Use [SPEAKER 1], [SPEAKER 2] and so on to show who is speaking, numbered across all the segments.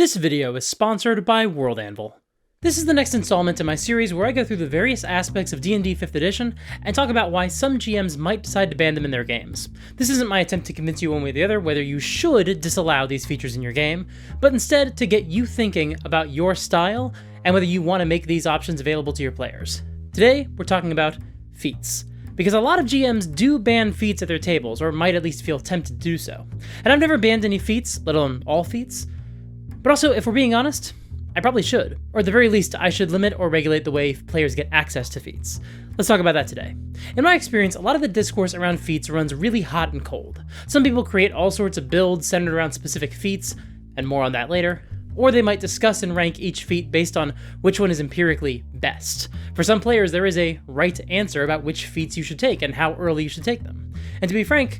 [SPEAKER 1] This video is sponsored by World Anvil. This is the next installment in my series where I go through the various aspects of D&D 5th edition and talk about why some GMs might decide to ban them in their games. This isn't my attempt to convince you one way or the other whether you should disallow these features in your game, but instead to get you thinking about your style and whether you want to make these options available to your players. Today, we're talking about feats, because a lot of GMs do ban feats at their tables, or might at least feel tempted to do so. And I've never banned any feats, let alone all feats. But also, if we're being honest, I probably should. Or at the very least, I should limit or regulate the way players get access to feats. Let's talk about that today. In my experience, a lot of the discourse around feats runs really hot and cold. Some people create all sorts of builds centered around specific feats, and more on that later. Or they might discuss and rank each feat based on which one is empirically best. For some players, there is a right answer about which feats you should take and how early you should take them. And to be frank,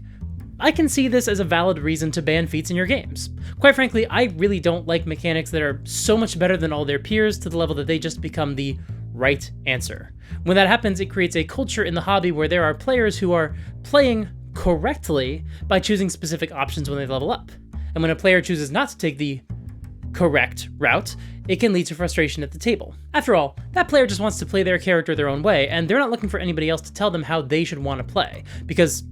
[SPEAKER 1] I can see this as a valid reason to ban feats in your games. Quite frankly, I really don't like mechanics that are so much better than all their peers to the level that they just become the right answer. When that happens, it creates a culture in the hobby where there are players who are playing correctly by choosing specific options when they level up. And when a player chooses not to take the correct route, it can lead to frustration at the table. After all, that player just wants to play their character their own way, and they're not looking for anybody else to tell them how they should want to play, because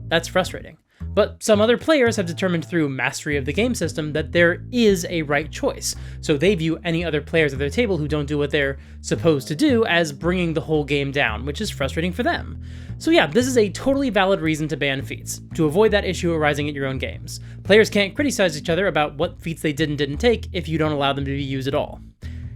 [SPEAKER 1] that's frustrating. But some other players have determined through mastery of the game system that there is a right choice, so they view any other players at their table who don't do what they're supposed to do as bringing the whole game down, which is frustrating for them. So yeah, this is a totally valid reason to ban feats, to avoid that issue arising at your own games. Players can't criticize each other about what feats they did and didn't take if you don't allow them to be used at all.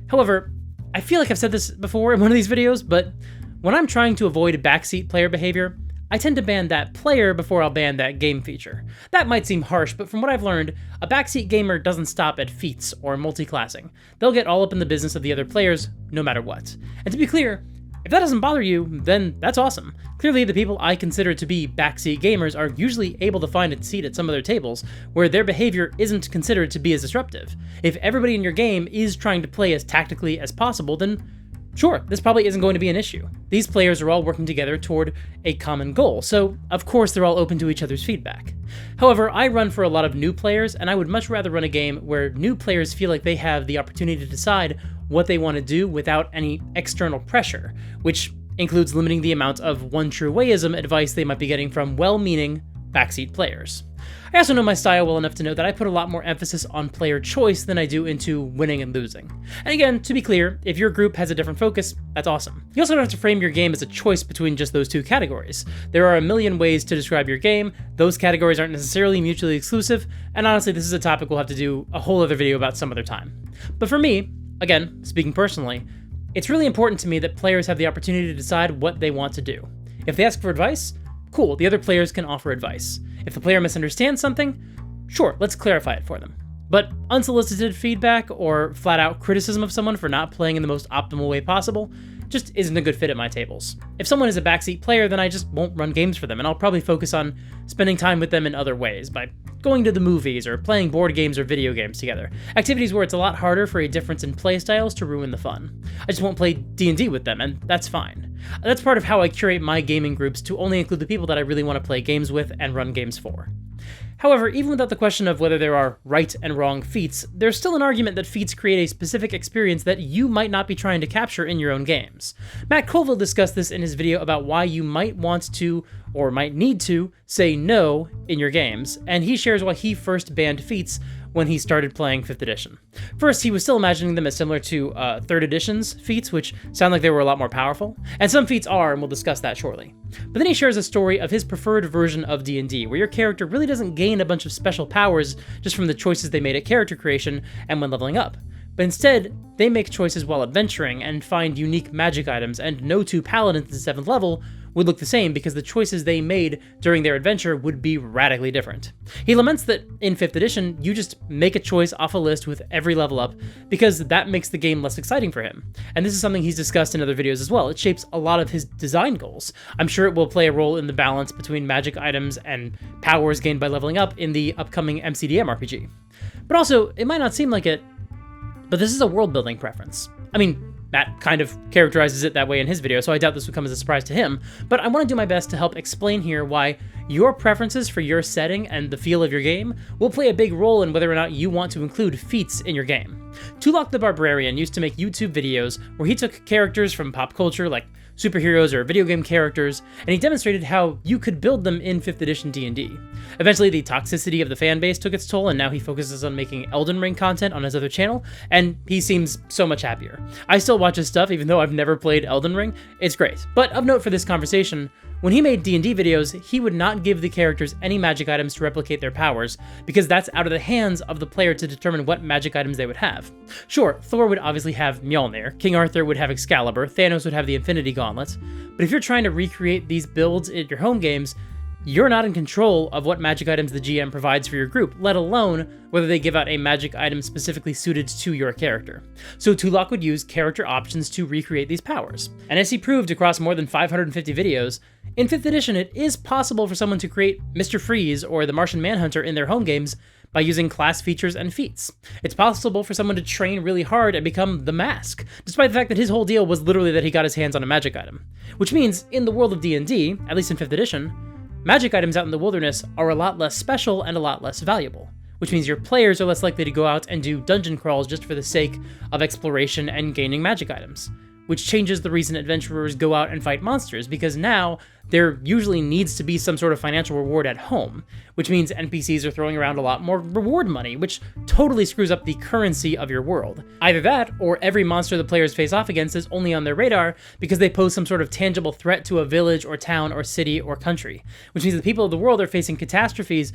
[SPEAKER 1] However, I feel like I've said this before in one of these videos, but when I'm trying to avoid backseat player behavior, I tend to ban that player before I'll ban that game feature. That might seem harsh, but from what I've learned, a backseat gamer doesn't stop at feats or multi-classing. They'll get all up in the business of the other players, no matter what. And to be clear, if that doesn't bother you, then that's awesome. Clearly, the people I consider to be backseat gamers are usually able to find a seat at some of their tables where their behavior isn't considered to be as disruptive. If everybody in your game is trying to play as tactically as possible, then sure, this probably isn't going to be an issue. These players are all working together toward a common goal, so of course they're all open to each other's feedback. However, I run for a lot of new players, and I would much rather run a game where new players feel like they have the opportunity to decide what they want to do without any external pressure, which includes limiting the amount of one true wayism advice they might be getting from well-meaning backseat players. I also know my style well enough to know that I put a lot more emphasis on player choice than I do into winning and losing. And again, to be clear, if your group has a different focus, that's awesome. You also don't have to frame your game as a choice between just those two categories. There are a million ways to describe your game, those categories aren't necessarily mutually exclusive, and honestly, this is a topic we'll have to do a whole other video about some other time. But for me, again, speaking personally, it's really important to me that players have the opportunity to decide what they want to do. If they ask for advice, cool, the other players can offer advice. If the player misunderstands something, sure, let's clarify it for them. But unsolicited feedback or flat-out criticism of someone for not playing in the most optimal way possible just isn't a good fit at my tables. If someone is a backseat player, then I just won't run games for them, and I'll probably focus on spending time with them in other ways, by going to the movies or playing board games or video games together. Activities where it's a lot harder for a difference in play styles to ruin the fun. I just won't play D&D with them, and that's fine. That's part of how I curate my gaming groups to only include the people that I really want to play games with and run games for. However, even without the question of whether there are right and wrong feats, there's still an argument that feats create a specific experience that you might not be trying to capture in your own games. Matt Colville discussed this in his video about why you might want to, or might need to, say no in your games, and he shares why he first banned feats when he started playing 5th edition. First, he was still imagining them as similar to 3rd edition's feats, which sound like they were a lot more powerful, and some feats are, and we'll discuss that shortly. But then he shares a story of his preferred version of D&D, where your character really doesn't gain a bunch of special powers just from the choices they made at character creation and when leveling up. But instead, they make choices while adventuring and find unique magic items, and no two paladins at 7th level would look the same because the choices they made during their adventure would be radically different. He laments that in 5th edition, you just make a choice off a list with every level up because that makes the game less exciting for him. And this is something he's discussed in other videos as well. It shapes a lot of his design goals. I'm sure it will play a role in the balance between magic items and powers gained by leveling up in the upcoming MCDM RPG. But also, it might not seem like it, but this is a world building preference. I mean, Matt kind of characterizes it that way in his video, so I doubt this would come as a surprise to him, but I want to do my best to help explain here why your preferences for your setting and the feel of your game will play a big role in whether or not you want to include feats in your game. Tulok the Barbarian used to make YouTube videos where he took characters from pop culture like superheroes or video game characters, and he demonstrated how you could build them in 5th edition D&D. Eventually, the toxicity of the fanbase took its toll, and now he focuses on making Elden Ring content on his other channel, and he seems so much happier. I still watch his stuff, even though I've never played Elden Ring. It's great. But of note for this conversation, when he made D&D videos, he would not give the characters any magic items to replicate their powers, because that's out of the hands of the player to determine what magic items they would have. Sure, Thor would obviously have Mjolnir, King Arthur would have Excalibur, Thanos would have the Infinity Gauntlet, but if you're trying to recreate these builds in your home games, you're not in control of what magic items the GM provides for your group, let alone whether they give out a magic item specifically suited to your character. So Tulok would use character options to recreate these powers. And as he proved across more than 550 videos, in 5th edition it is possible for someone to create Mr. Freeze or the Martian Manhunter in their home games by using class features and feats. It's possible for someone to train really hard and become the Mask, despite the fact that his whole deal was literally that he got his hands on a magic item. Which means, in the world of D&D, at least in 5th edition, magic items out in the wilderness are a lot less special and a lot less valuable, which means your players are less likely to go out and do dungeon crawls just for the sake of exploration and gaining magic items, which changes the reason adventurers go out and fight monsters, because now there usually needs to be some sort of financial reward at home, which means NPCs are throwing around a lot more reward money, which totally screws up the currency of your world. Either that, or every monster the players face off against is only on their radar because they pose some sort of tangible threat to a village or town or city or country, which means the people of the world are facing catastrophes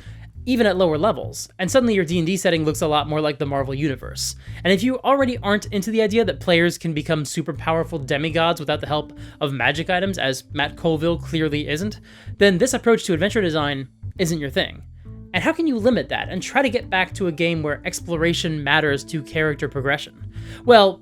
[SPEAKER 1] even at lower levels, and suddenly your D&D setting looks a lot more like the Marvel Universe. And if you already aren't into the idea that players can become super powerful demigods without the help of magic items, as Matt Colville clearly isn't, then this approach to adventure design isn't your thing. And how can you limit that and try to get back to a game where exploration matters to character progression? Well,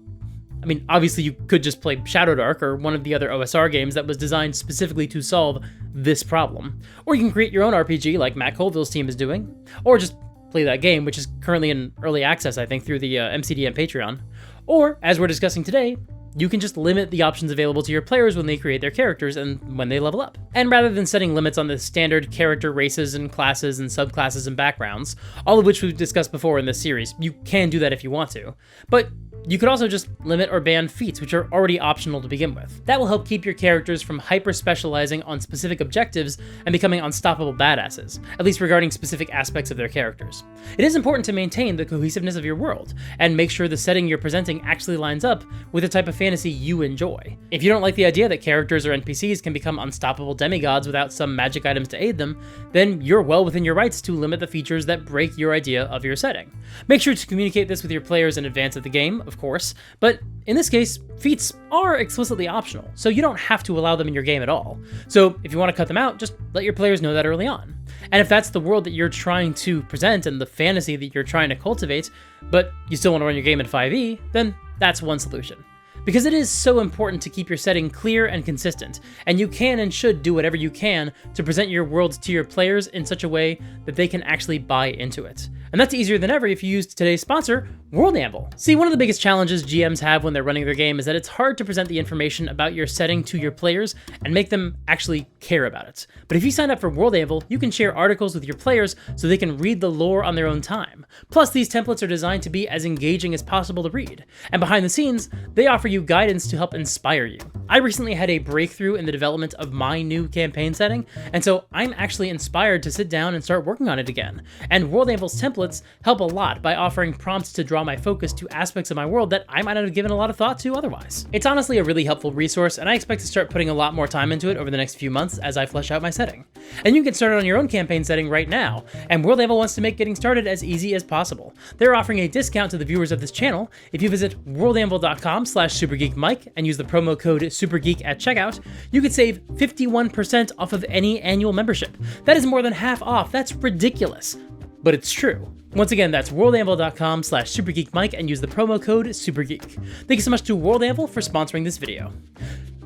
[SPEAKER 1] I mean, obviously you could just play Shadowdark or one of the other OSR games that was designed specifically to solve this problem. Or you can create your own RPG like Matt Colville's team is doing, or just play that game, which is currently in early access, I think, through the MCDM Patreon. Or, as we're discussing today, you can just limit the options available to your players when they create their characters and when they level up. And rather than setting limits on the standard character races and classes and subclasses and backgrounds, all of which we've discussed before in this series, you can do that if you want to. But you could also just limit or ban feats, which are already optional to begin with. That will help keep your characters from hyper-specializing on specific objectives and becoming unstoppable badasses, at least regarding specific aspects of their characters. It is important to maintain the cohesiveness of your world, and make sure the setting you're presenting actually lines up with the type of fantasy you enjoy. If you don't like the idea that characters or NPCs can become unstoppable demigods without some magic items to aid them, then you're well within your rights to limit the features that break your idea of your setting. Make sure to communicate this with your players in advance of the game, of course, but in this case, feats are explicitly optional, so you don't have to allow them in your game at all. So if you want to cut them out, just let your players know that early on. And if that's the world that you're trying to present and the fantasy that you're trying to cultivate, but you still want to run your game in 5e, then that's one solution. Because it is so important to keep your setting clear and consistent, and you can and should do whatever you can to present your world to your players in such a way that they can actually buy into it. And that's easier than ever if you use today's sponsor, Worldamble. See, one of the biggest challenges GMs have when they're running their game is that it's hard to present the information about your setting to your players and make them actually care about it. But if you sign up for Worldamble, you can share articles with your players so they can read the lore on their own time. Plus, these templates are designed to be as engaging as possible to read. And behind the scenes, they offer you guidance to help inspire you. I recently had a breakthrough in the development of my new campaign setting, and so I'm actually inspired to sit down and start working on it again. And Worldamble's templates help a lot by offering prompts to draw my focus to aspects of my world that I might not have given a lot of thought to otherwise. It's honestly a really helpful resource, and I expect to start putting a lot more time into it over the next few months as I flesh out my setting. And you can get started on your own campaign setting right now, and Worldamble wants to make getting started as easy as possible. They're offering a discount to the viewers of this channel. If you visit worldamble.com/supergeekmike and use the promo code SUPERGEEK at checkout, you could save 51% off of any annual membership. That is more than half off. That's ridiculous, but it's true. Once again, that's worldamble.com/supergeekmike and use the promo code SUPERGEEK. Thank you so much to Worldamble for sponsoring this video.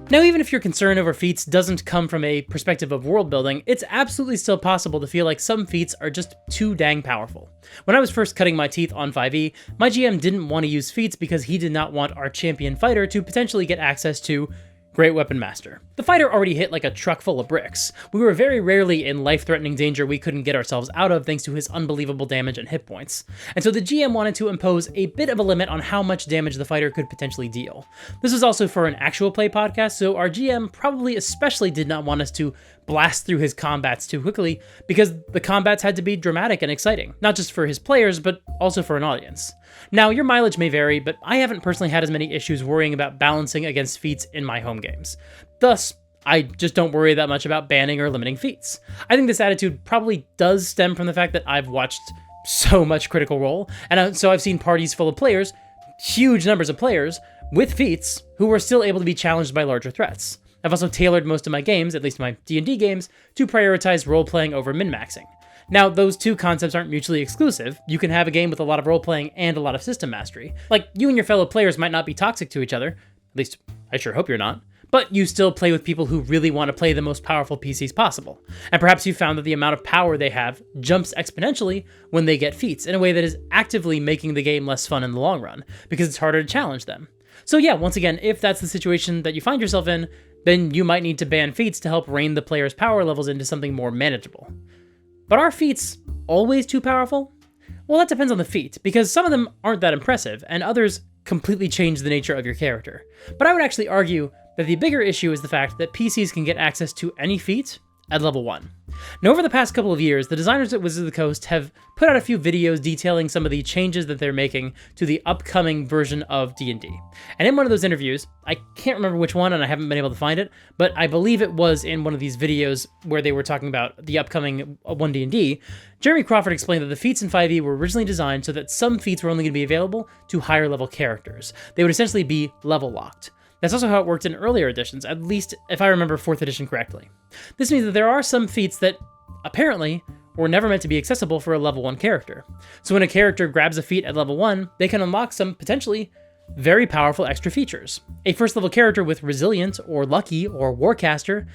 [SPEAKER 1] Now, even if your concern over feats doesn't come from a perspective of world building, it's absolutely still possible to feel like some feats are just too dang powerful. When I was first cutting my teeth on 5e, my GM didn't want to use feats because he did not want our champion fighter to potentially get access to Great Weapon Master. The fighter already hit like a truck full of bricks. We were very rarely in life-threatening danger we couldn't get ourselves out of thanks to his unbelievable damage and hit points. And so the GM wanted to impose a bit of a limit on how much damage the fighter could potentially deal. This was also for an actual play podcast, so our GM probably especially did not want us to blast through his combats too quickly, because the combats had to be dramatic and exciting, not just for his players, but also for an audience. Now, your mileage may vary, but I haven't personally had as many issues worrying about balancing against feats in my home games. Thus, I just don't worry that much about banning or limiting feats. I think this attitude probably does stem from the fact that I've watched so much Critical Role, and so I've seen parties full of players, huge numbers of players, with feats, who were still able to be challenged by larger threats. I've also tailored most of my games, at least my D&D games, to prioritize role-playing over min-maxing. Now, those two concepts aren't mutually exclusive. You can have a game with a lot of role-playing and a lot of system mastery. Like, you and your fellow players might not be toxic to each other, at least I sure hope you're not, but you still play with people who really want to play the most powerful PCs possible. And perhaps you found that the amount of power they have jumps exponentially when they get feats, in a way that is actively making the game less fun in the long run, because it's harder to challenge them. So yeah, once again, if that's the situation that you find yourself in, then you might need to ban feats to help rein the player's power levels into something more manageable. But are feats always too powerful? Well, that depends on the feat, because some of them aren't that impressive, and others completely change the nature of your character. But I would actually argue that the bigger issue is the fact that PCs can get access to any feat at level 1. Now, over the past couple of years, the designers at Wizards of the Coast have put out a few videos detailing some of the changes that they're making to the upcoming version of D&D. And in one of those interviews, I can't remember which one and I haven't been able to find it, but I believe it was in one of these videos where they were talking about the upcoming 1D&D, Jeremy Crawford explained that the feats in 5e were originally designed so that some feats were only going to be available to higher level characters. They would essentially be level locked. That's also how it worked in earlier editions, at least if I remember 4th edition correctly. This means that there are some feats that, apparently, were never meant to be accessible for a level 1 character. So when a character grabs a feat at level 1, they can unlock some, potentially, very powerful extra features. A first level character with Resilient, or Lucky, or Warcaster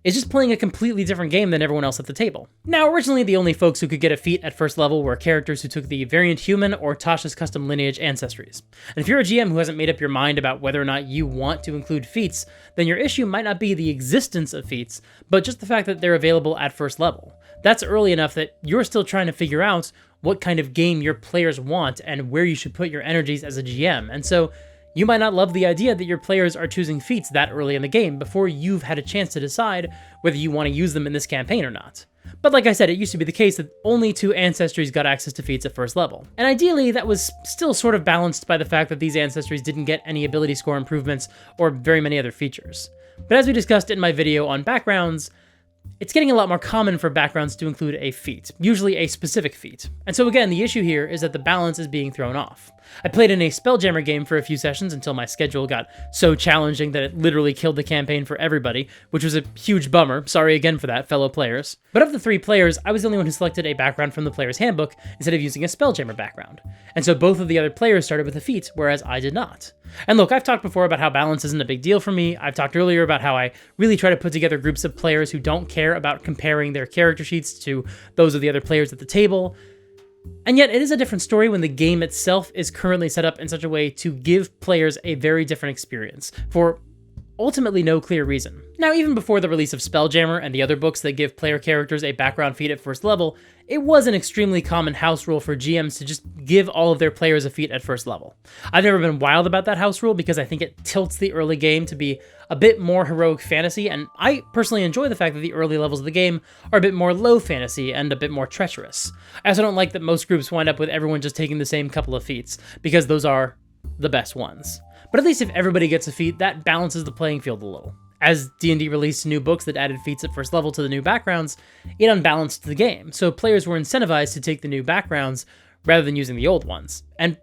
[SPEAKER 1] is just playing a completely different game than everyone else at the table. Now, originally the only folks who could get a feat at first level were characters who took the Variant Human or Tasha's Custom Lineage ancestries. And if you're a GM who hasn't made up your mind about whether or not you want to include feats, then your issue might not be the existence of feats, but just the fact that they're available at first level. That's early enough that you're still trying to figure out what kind of game your players want and where you should put your energies as a GM, and so you might not love the idea that your players are choosing feats that early in the game before you've had a chance to decide whether you want to use them in this campaign or not. But like I said, it used to be the case that only 2 ancestries got access to feats at first level. And ideally, that was still sort of balanced by the fact that these ancestries didn't get any ability score improvements or very many other features. But as we discussed in my video on backgrounds, it's getting a lot more common for backgrounds to include a feat, usually a specific feat. And so again, the issue here is that the balance is being thrown off. I played in a Spelljammer game for a few sessions until my schedule got so challenging that it literally killed the campaign for everybody, which was a huge bummer. Sorry again for that, fellow players. But of the 3 players, I was the only one who selected a background from the player's handbook instead of using a Spelljammer background. And so both of the other players started with a feat, whereas I did not. And look, I've talked before about how balance isn't a big deal for me. I've talked earlier about how I really try to put together groups of players who don't care about comparing their character sheets to those of the other players at the table. And yet, it is a different story when the game itself is currently set up in such a way to give players a very different experience, for ultimately no clear reason. Now, even before the release of Spelljammer and the other books that give player characters a background feat at first level, it was an extremely common house rule for GMs to just give all of their players a feat at first level. I've never been wild about that house rule because I think it tilts the early game to be a bit more heroic fantasy, and I personally enjoy the fact that the early levels of the game are a bit more low fantasy and a bit more treacherous. I also don't like that most groups wind up with everyone just taking the same couple of feats, because those are the best ones. But at least if everybody gets a feat, that balances the playing field a little. As D&D released new books that added feats at first level to the new backgrounds, it unbalanced the game, so players were incentivized to take the new backgrounds rather than using the old ones. And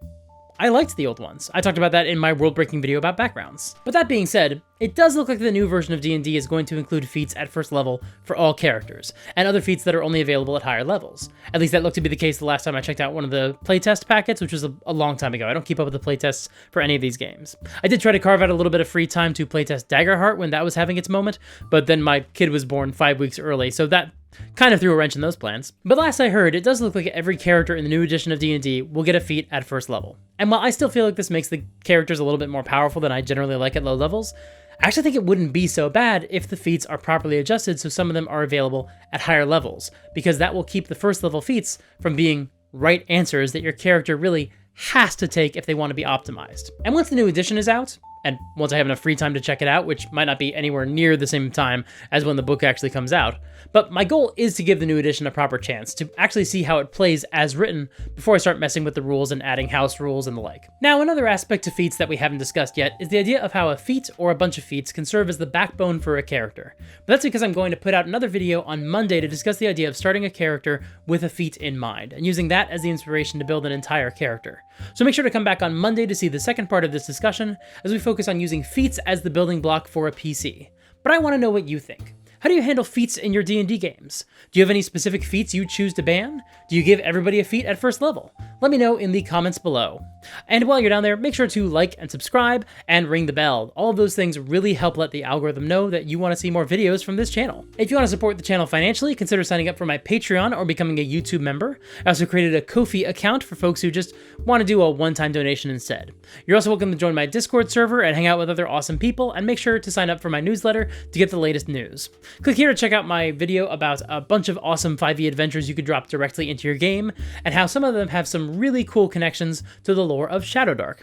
[SPEAKER 1] I liked the old ones. I talked about that in my Worldbreaking video about backgrounds. But that being said, it does look like the new version of D&D is going to include feats at first level for all characters, and other feats that are only available at higher levels. At least that looked to be the case the last time I checked out one of the playtest packets, which was a long time ago. I don't keep up with the playtests for any of these games. I did try to carve out a little bit of free time to playtest Daggerheart when that was having its moment, but then my kid was born 5 weeks early, so that kind of threw a wrench in those plans. But last I heard, it does look like every character in the new edition of D&D will get a feat at first level. And while I still feel like this makes the characters a little bit more powerful than I generally like at low levels, I actually think it wouldn't be so bad if the feats are properly adjusted so some of them are available at higher levels, because that will keep the first level feats from being right answers that your character really has to take if they want to be optimized. And once the new edition is out, and once I have enough free time to check it out, which might not be anywhere near the same time as when the book actually comes out, but my goal is to give the new edition a proper chance, to actually see how it plays as written before I start messing with the rules and adding house rules and the like. Now, another aspect to feats that we haven't discussed yet is the idea of how a feat or a bunch of feats can serve as the backbone for a character. But that's because I'm going to put out another video on Monday to discuss the idea of starting a character with a feat in mind, and using that as the inspiration to build an entire character. So make sure to come back on Monday to see the second part of this discussion, as we focus on using feats as the building block for a PC. But I want to know what you think. How do you handle feats in your D&D games? Do you have any specific feats you choose to ban? Do you give everybody a feat at first level? Let me know in the comments below. And while you're down there, make sure to like and subscribe and ring the bell. All of those things really help let the algorithm know that you want to see more videos from this channel. If you want to support the channel financially, consider signing up for my Patreon or becoming a YouTube member. I also created a Ko-fi account for folks who just want to do a one-time donation instead. You're also welcome to join my Discord server and hang out with other awesome people, and make sure to sign up for my newsletter to get the latest news. Click here to check out my video about a bunch of awesome 5e adventures you could drop directly into your game, and how some of them have some really cool connections to the lore of Shadowdark.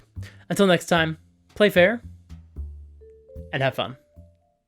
[SPEAKER 1] Until next time, play fair, and have fun.